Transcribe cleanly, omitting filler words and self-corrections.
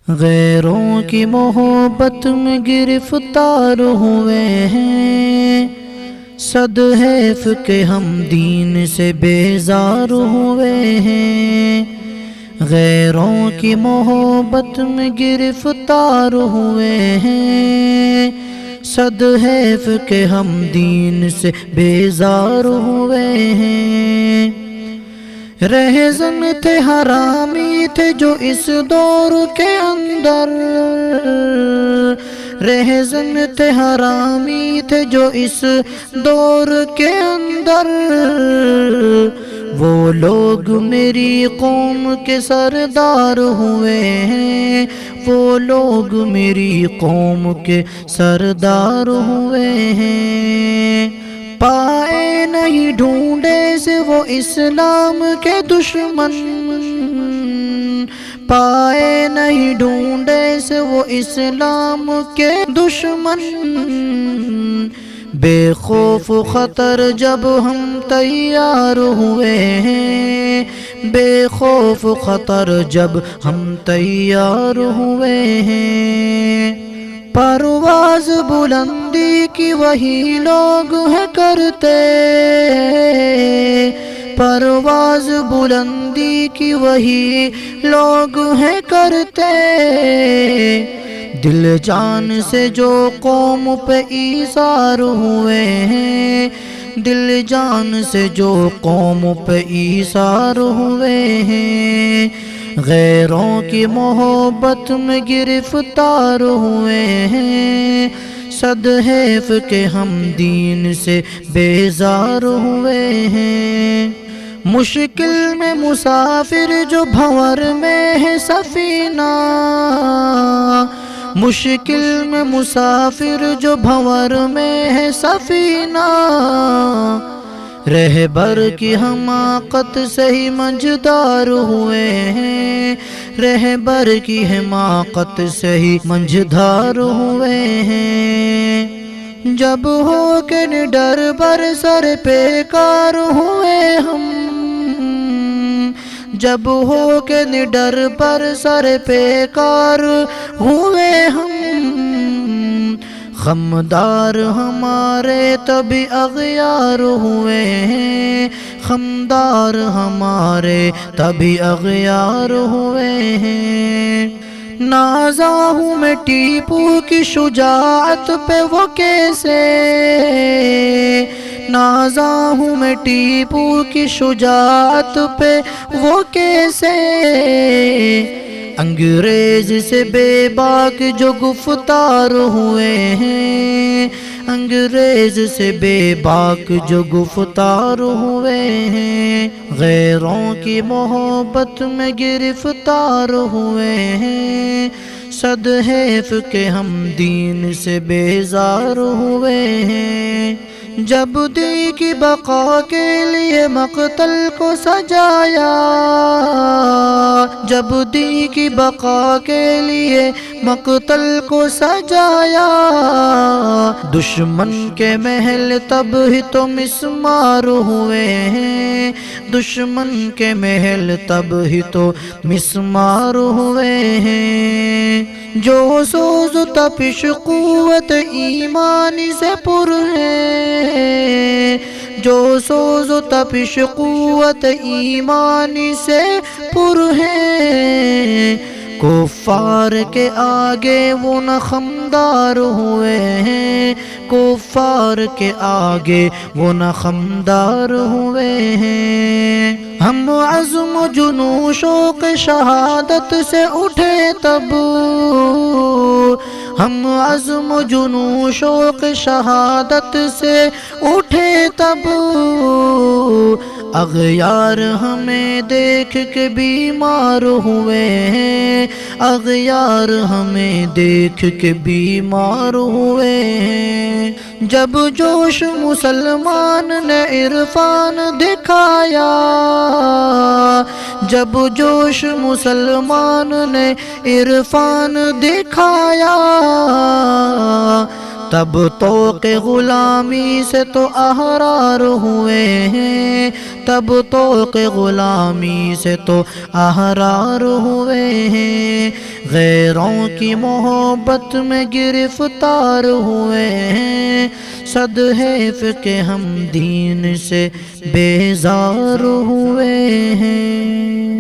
غیروں کی محبت میں گرفتار ہوئے ہیں، صد حیف کہ ہم دین سے بیزار ہوئے ہیں۔ غیروں کی محبت میں گرفتار ہوئے ہیں، صد حیف کہ ہم دین سے بیزار ہوئے ہیں۔ رہزن تھے حرامی تھے جو اس دور کے اندر، رہزن تھے حرامی تھے جو اس دور کے اندر، وہ لوگ میری قوم کے سردار ہوئے ہیں، وہ لوگ میری قوم کے سردار ہوئے ہیں۔ پائے نہیں ڈھونڈے سے وہ اسلام کے دشمن، پائے نہیں ڈھونڈے سے وہ اسلام کے دشمن، بے خوف خطر جب ہم تیار ہوئے ہیں، بے خوف خطر جب ہم تیار ہوئے ہیں۔ پرواز بلندی کی وہی لوگ ہیں کرتے، پرواز بلندی کی وہی لوگ ہیں کرتے، دل جان سے جو قوم پہ ایثار ہوئے ہیں، دل جان سے جو قوم پہ ایثار ہوئے ہیں۔ غیروں کی محبت میں گرفتار ہوئے ہیں، صد حیف کہ ہم دین سے بیزار ہوئے ہیں۔ مشکل میں مسافر جو بھنور میں ہے سفینہ، مشکل میں مسافر جو بھنور میں ہے سفینہ، رہبر کی حماقت سے ہی منجدار ہوئے ہیں، رہبر کی حماقت سے ہی منجدار ہوئے ہیں۔ جب ہو کے نڈر بر سر پیکار ہوئے ہم، جب ہو کے نڈر پر سر پیکار ہوئے ہم، غمدار ہمارے تبھی اغیار ہوئے ہیں، غمدار ہمارے تبھی اغیار ہوئے ہیں۔ نازا ہوں میں ٹیپو کی شجاعت پہ وہ کیسے، نازا ہوں میں ٹیپو کی شجاعت پہ وہ کیسے، انگریز سے بے باک جو گفتار ہوئے ہیں، انگریز سے بے باک جو گفتار ہوئے ہیں۔ غیروں کی محبت میں گرفتار ہوئے ہیں، صد حیف کہ ہم دین سے بیزار ہوئے ہیں۔ جب دی کی بقا کے لیے مقتل کو سجایا، جب دی کی بقا کے لیے مقتل کو سجایا، دشمن کے محل تب ہی تو مسمار ہوئے ہیں، دشمن کے محل تب ہی تو مسمار ہوئے ہیں۔ جو سوز و تپش قوت ایمانی سے پر ہے، جو سوز و تپش قوت ایمانی سے پر ہے، کفار کے آگے وہ نہ خمدار ہوئے ہیں، کفار کے آگے وہ نہ خمدار ہوئے ہیں۔ ہم عزم و جنون شوق شہادت سے اٹھے تب، ہم عزم و جنون شوق شہادت سے اٹھے تب، اغیار ہمیں دیکھ کے بیمار ہوئے ہیں، اغیار ہمیں دیکھ کے بیمار ہوئے ہیں۔ جب جوش مسلمان نے عرفان دکھایا، جب جوش مسلمان نے عرفان دکھایا، تب طوق غلامی سے تو احرار ہوئے ہیں، تب تو کہ غلامی سے تو احرار ہوئے ہیں، غیروں کی محبت میں گرفتار ہوئے ہیں، صد حیف کہ ہم دین سے بیزار ہوئے ہیں۔